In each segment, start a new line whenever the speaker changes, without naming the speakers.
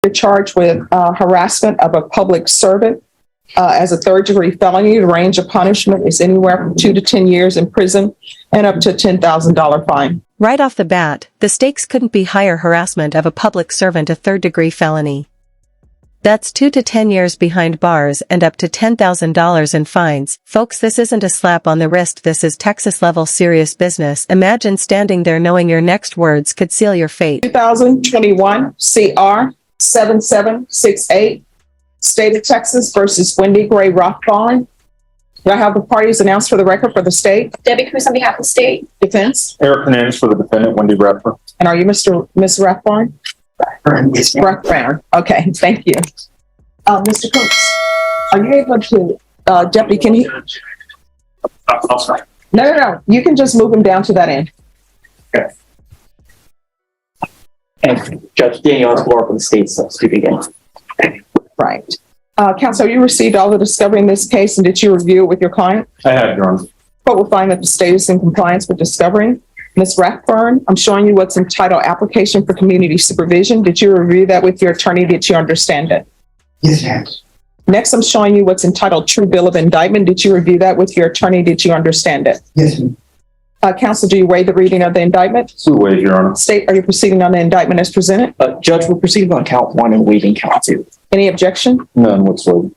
You're charged with harassment of a public servant as a third-degree felony. The range of punishment is anywhere from 2 to 10 years in prison and up to a $10,000 fine.
Right off the bat, the stakes couldn't be higher. Harassment of a public servant, a third-degree felony. That's 2 to 10 years behind bars and up to $10,000 in fines. Folks, this isn't a slap on the wrist. This is Texas-level serious business. Imagine standing there knowing your next words could seal your fate.
2021 CR 7768, State of Texas versus Wendy Rathbone. Do I have the parties announced for the record for the state?
Debbie Cruz on behalf of the state.
Defense.
Eric Hernandez for the defendant, Wendy Rathbone.
And are you Miss Rathbone?
Yes,
Rathbone. Okay, thank you. Mr. Cooks, are you able to, Deputy, can he?
Sorry.
No. You can just move him down to that end.
Okay.
And Judge Daniel Escobar for the state, so speak again.
Right. Counsel, you received all the discovery in this case, and did you review it with your client?
I have, Your Honor.
Court will find that the state is in compliance with discovery. Ms. Rathbone, I'm showing you what's entitled Application for Community Supervision. Did you review that with your attorney? Did you understand it?
Yes, ma'am.
Next, I'm showing you what's entitled True Bill of Indictment. Did you review that with your attorney? Did you understand it?
Yes, ma'am.
Counsel, do you waive the reading of the indictment?
So waive, Your Honor.
State, are you proceeding on the indictment as presented?
Judge, we're proceeding on count 1 and waiving count 2.
Any objection?
None whatsoever.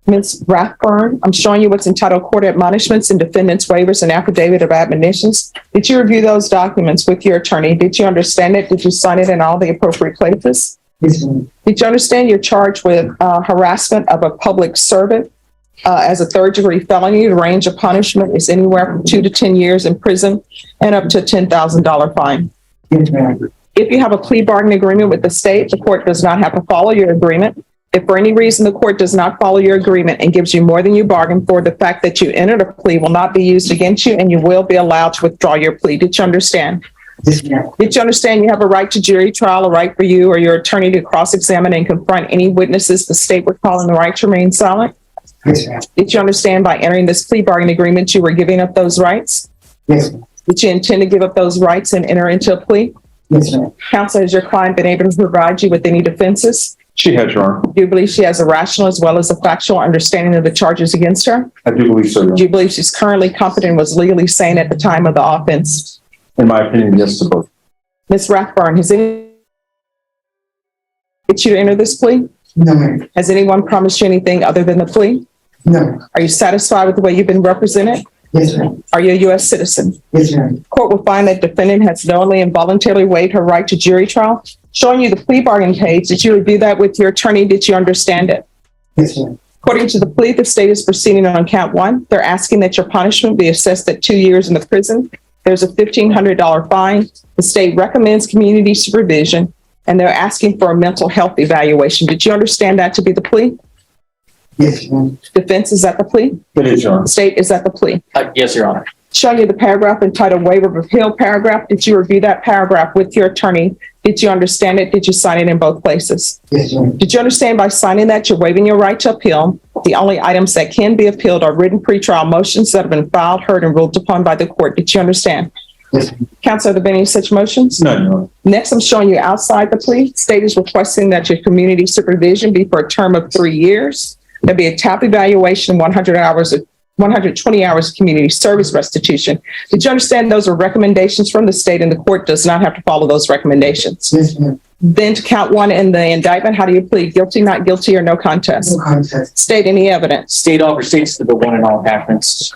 Ms. Rathbone, I'm showing you what's entitled Court Admonishments and Defendant's Waivers and Affidavit of Admonitions. Did you review those documents with your attorney? Did you understand it? Did you sign it in all the appropriate places?
Yes, ma'am.
Did you understand you're charged with harassment of a public servant as a third-degree felony? The range of punishment is anywhere from 2 to 10 years in prison and up to a $10,000 fine.
Yes, ma'am.
If you have a plea bargaining agreement with the state, the court does not have to follow your agreement. If for any reason the court does not follow your agreement and gives you more than you bargained for, the fact that you entered a plea will not be used against you and you will be allowed to withdraw your plea. Did you understand?
Yes, ma'am.
Did you understand you have a right to jury trial, a right for you or your attorney to cross-examine and confront any witnesses the state would call in the right to remain silent?
Yes, ma'am.
Did you understand by entering this plea bargaining agreement you were giving up those rights?
Yes, ma'am.
Did you intend to give up those rights and enter into a plea?
Yes, ma'am.
Counsel, has your client been able to provide you with any defenses?
She has, Your Honor.
Do you believe she has a rational as well as a factual understanding of the charges against her?
I do believe so, Your Honor.
Do you believe she's currently competent and was legally sane at the time of the offense?
In my opinion, yes to both.
Ms. Rathbone, has anyone get you to enter this plea?
No, ma'am.
Has anyone promised you anything other than the plea?
No.
Are you satisfied with the way you've been represented?
Yes, ma'am.
Are you a U.S. citizen?
Yes, ma'am.
Court will find that defendant has knowingly and voluntarily waived her right to jury trial. Showing you the plea bargaining page, did you review that with your attorney? Did you understand it?
Yes, ma'am.
According to the plea, the state is proceeding on count 1. They're asking that your punishment be assessed at 2 years in the prison. There's a $1,500 fine. The state recommends community supervision, and they're asking for a mental health evaluation. Did you understand that to be the plea?
Yes, ma'am.
Defense, is that the plea?
It is, Your Honor.
State, is that the plea?
Yes, Your Honor.
Showing you the paragraph entitled Waiver of Appeal paragraph. Did you review that paragraph with your attorney? Did you understand it? Did you sign it in both places?
Yes, ma'am.
Did you understand by signing that you're waiving your right to appeal? The only items that can be appealed are written pretrial motions that have been filed, heard, and ruled upon by the court. Did you understand?
Yes, ma'am.
Counsel, have there been any such motions?
None, Your Honor.
Next, I'm showing you outside the plea. State is requesting that your community supervision be for a term of 3 years. There'll be a TAP evaluation, 120 hours of community service restitution. Did you understand those are recommendations from the state and the court does not have to follow those recommendations?
Yes, ma'am.
Then to count 1 in the indictment, how do you plead? Guilty, not guilty, or no contest?
No contest.
State any evidence.
State overstates to the one and all attachments.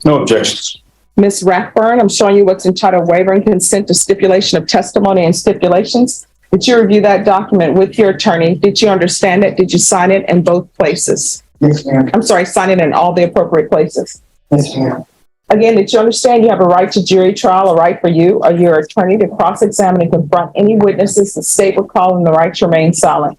No objections.
Ms. Rathbone, I'm showing you what's entitled Waiver and Consent to Stipulation of Testimony and Stipulations. Did you review that document with your attorney? Did you understand it? Did you sign it in both places?
Yes, ma'am.
I'm sorry, sign it in all the appropriate places.
Yes, ma'am.
Again, did you understand you have a right to jury trial, a right for you or your attorney to cross-examine and confront any witnesses the state would call in the right to remain silent?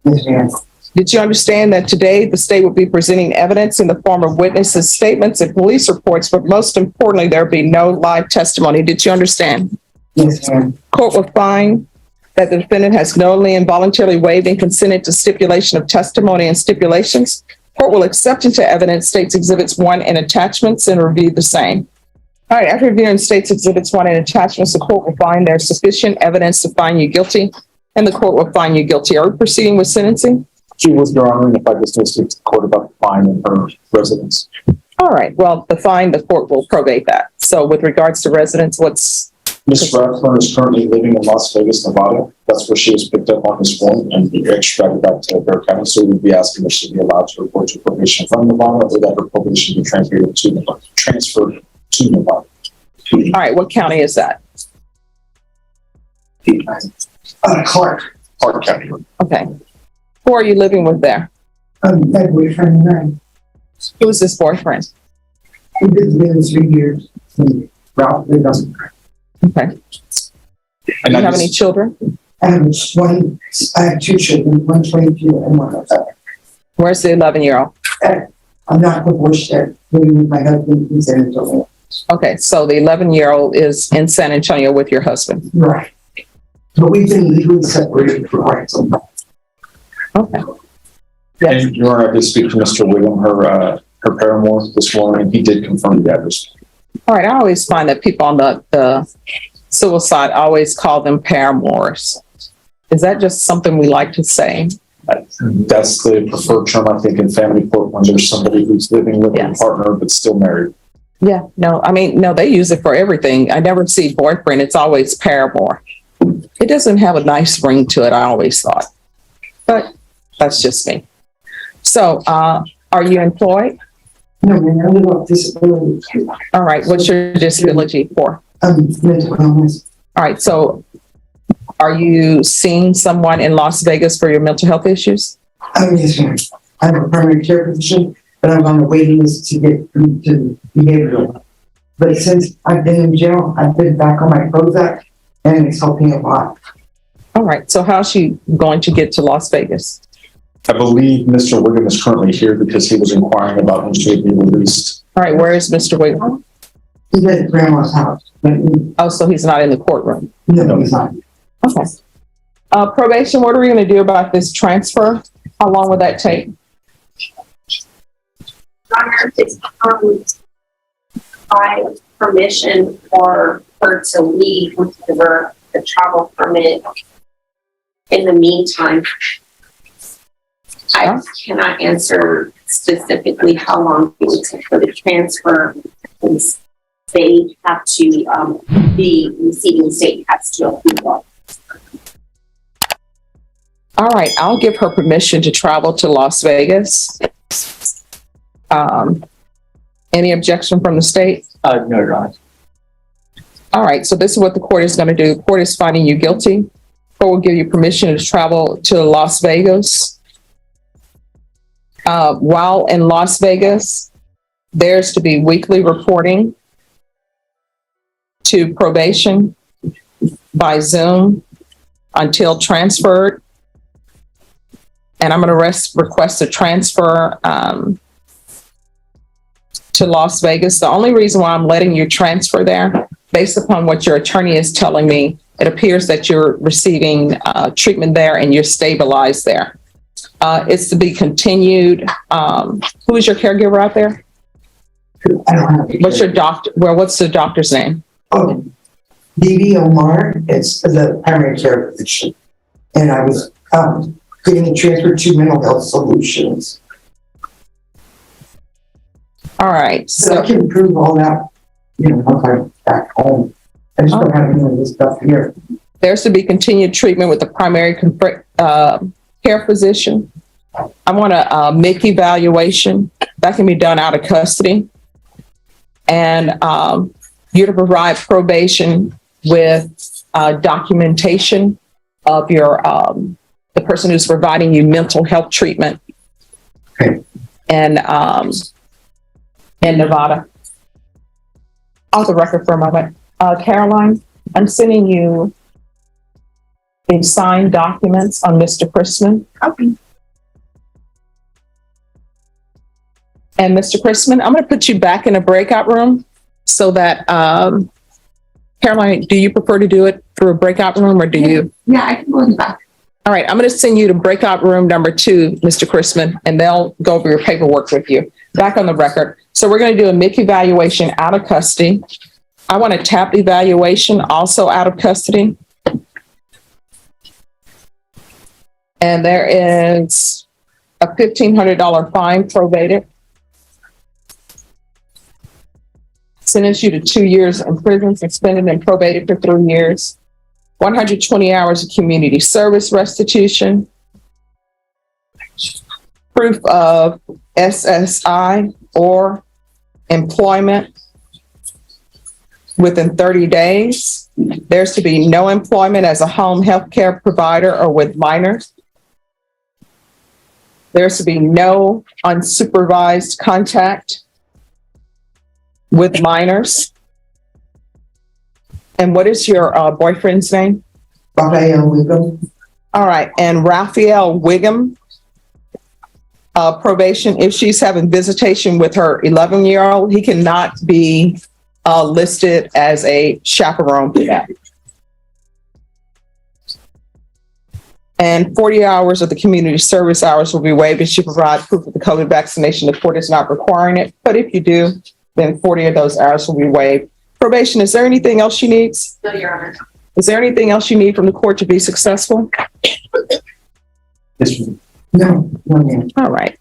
Yes, ma'am.
Did you understand that today the state will be presenting evidence in the form of witnesses' statements and police reports, but most importantly, there will be no live testimony? Did you understand?
Yes, ma'am.
Court will find that the defendant has knowingly and voluntarily waived and consented to stipulation of testimony and stipulations. Court will accept into evidence states exhibits 1 and attachments and review the same. All right, after reviewing states exhibits 1 and attachments, the court will find there's sufficient evidence to find you guilty, and the court will find you guilty. Are we proceeding with sentencing?
She was, Your Honor, and if I just speak to the court about the fine in her residence.
All right, well, the fine, the court will probate that. So with regards to residence, what's,
Ms. Rathbone is currently living in Las Vegas, Nevada. That's where she was picked up on this form and extracted back to Bear County. So we'd be asking if she'd be allowed to report to probation from Nevada, or that her probation be transferred to Nevada.
all right, what county is that?
Clark,
Clark County.
Okay. Who are you living with there?
my boyfriend and I,
Who is this boyfriend?
we've been together 3 years. Ralph, we don't.
Okay. Do you have any children?
I have 2 children, one 22 and one 11.
Where's the 11-year-old?
I'm not divorced yet, living with my husband in San Antonio.
Okay, so the 11-year-old is in San Antonio with your husband.
Right. But we've been legally separated for quite some time.
Okay. Yes.
And Your Honor, I did speak to Mr. William, her paramour this morning, and he did confirm the address.
All right, I always find that people on the civil side always call them paramours. Is that just something we like to say?
That's the preferred term, I think, in family court when there's somebody who's living with a
Yes.
partner but still married.
Yeah, no, I mean, no, they use it for everything. I never see boyfriend. It's always paramour. It doesn't have a nice ring to it, I always thought. But that's just me. So, are you employed?
No, man, I live off disability.
All right, what's your disability for?
Mental illness.
All right, so are you seeing someone in Las Vegas for your mental health issues?
Yes, ma'am. I have a primary care physician, but I'm on the waiting list to get to behavioral. But since I've been in jail, I've been back on my Prozac, and it's helping a lot.
All right, so how's she going to get to Las Vegas?
I believe Mr. William is currently here because he was inquiring about when she would be released.
All right, where is Mr. Williams?
He's at grandma's house, but
Oh, so he's not in the courtroom.
no, he's not.
Okay. Probation, what are we going to do about this transfer? How long would that take?
It's by permission for her to leave with the travel permit. In the meantime, I cannot answer specifically how long it would take for the transfer. Because they have to, the receiving state has to approve.
All right, I'll give her permission to travel to Las Vegas. Any objection from the state?
No, Your Honor.
All right, so this is what the court is going to do. The court is finding you guilty. Court will give you permission to travel to Las Vegas. While in Las Vegas, there's to be weekly reporting to probation by Zoom until transferred. And I'm going to request a transfer to Las Vegas. The only reason why I'm letting you transfer there, based upon what your attorney is telling me, it appears that you're receiving treatment there and you're stabilized there. It's to be continued. Who is your caregiver out there?
I don't have.
What's your doctor? Well, what's the doctor's name?
Oh, D.B. Omar, it's the primary care physician. And I was getting transferred to mental health solutions.
All right.
So I can prove all that, once I'm back home. I just don't have any of this stuff here.
There's to be continued treatment with the primary care physician. I want a MIC evaluation that can be done out of custody. And you to provide probation with documentation of your the person who's providing you mental health treatment.
Okay.
And in Nevada. Off the record for a moment. Caroline, I'm sending you the signed documents on Mr. Chrisman.
Okay.
And Mr. Chrisman, I'm going to put you back in a breakout room so that, Caroline, do you prefer to do it through a breakout room or do you?
Yeah, I can go in the back.
All right, I'm going to send you to breakout room number 2, Mr. Chrisman, and they'll go over your paperwork with you. Back on the record. So we're going to do a MIC evaluation out of custody. I want a TAP evaluation, also out of custody. And there is a $1,500 fine probated. Sentence you to 2 years in prison, suspended and probated for 3 years. 120 hours of community service restitution. Proof of SSI or employment within 30 days. There's to be no employment as a home health care provider or with minors. There's to be no unsupervised contact with minors. And what is your boyfriend's name?
Raphael Wiggum.
All right. And Raphael Wiggum, probation, if she's having visitation with her 11-year-old, he cannot be listed as a chaperone for that. And 40 hours of the community service hours will be waived if you provide proof of the COVID vaccination. The court is not requiring it, but if you do, then 40 of those hours will be waived. Probation, is there anything else she needs?
No, Your Honor.
Is there anything else you need from the court to be successful?
No, ma'am.
All right.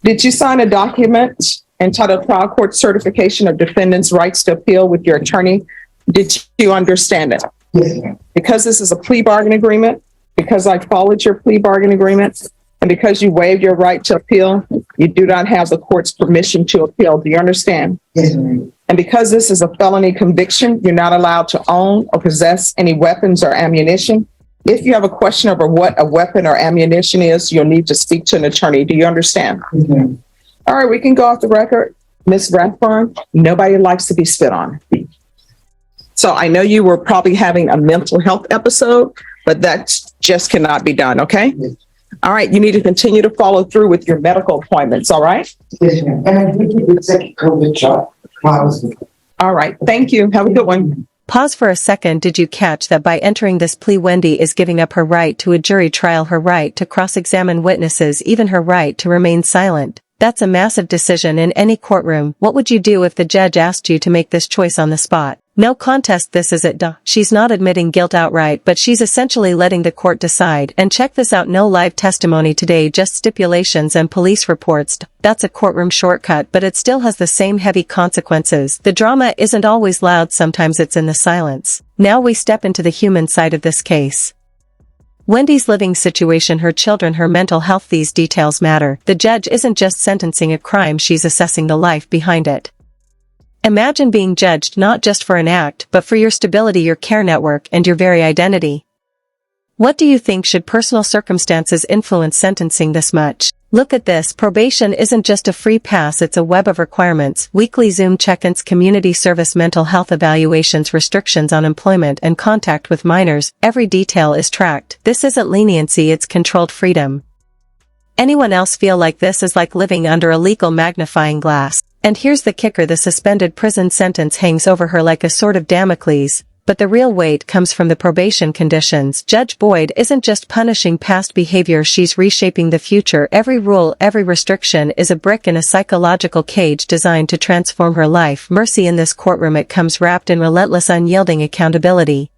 Did you sign a document entitled Trial Court Certification of Defendant's Rights to Appeal with your attorney? Did you understand it?
Yes, ma'am.
Because this is a plea bargain agreement, because I followed your plea bargain agreement, and because you waived your right to appeal, you do not have the court's permission to appeal. Do you understand?
Yes, ma'am.
And because this is a felony conviction, you're not allowed to own or possess any weapons or ammunition. If you have a question over what a weapon or ammunition is, you'll need to speak to an attorney. Do you understand?
Yes, ma'am.
All right, we can go off the record. Ms. Rathbone, nobody likes to be spit on. So I know you were probably having a mental health episode, but that just cannot be done, okay?
Yes.
All right, you need to continue to follow through with your medical appointments, all right?
Yes, ma'am. And I did get the second COVID shot while I was with her.
All right, thank you. Have a good one.
Pause for a second. Did you catch that by entering this plea, Wendy is giving up her right to a jury trial, her right to cross-examine witnesses, even her right to remain silent? That's a massive decision in any courtroom. What would you do if the judge asked you to make this choice on the spot? No contest, this is it. She's not admitting guilt outright, but she's essentially letting the court decide. And check this out, no live testimony today, just stipulations and police reports. That's a courtroom shortcut, but it still has the same heavy consequences. The drama isn't always loud, sometimes it's in the silence. Now we step into the human side of this case. Wendy's living situation, her children, her mental health, these details matter. The judge isn't just sentencing a crime, she's assessing the life behind it. Imagine being judged not just for an act, but for your stability, your care network, and your very identity. What do you think? Should personal circumstances influence sentencing this much? Look at this. Probation isn't just a free pass, it's a web of requirements. Weekly Zoom check-ins, community service, mental health evaluations, restrictions on employment and contact with minors. Every detail is tracked. This isn't leniency, it's controlled freedom. Anyone else feel like this is like living under a legal magnifying glass? And here's the kicker, the suspended prison sentence hangs over her like a sword of Damocles, but the real weight comes from the probation conditions. Judge Boyd isn't just punishing past behavior, she's reshaping the future. Every rule, every restriction is a brick in a psychological cage designed to transform her life. Mercy in this courtroom, it comes wrapped in relentless, unyielding accountability.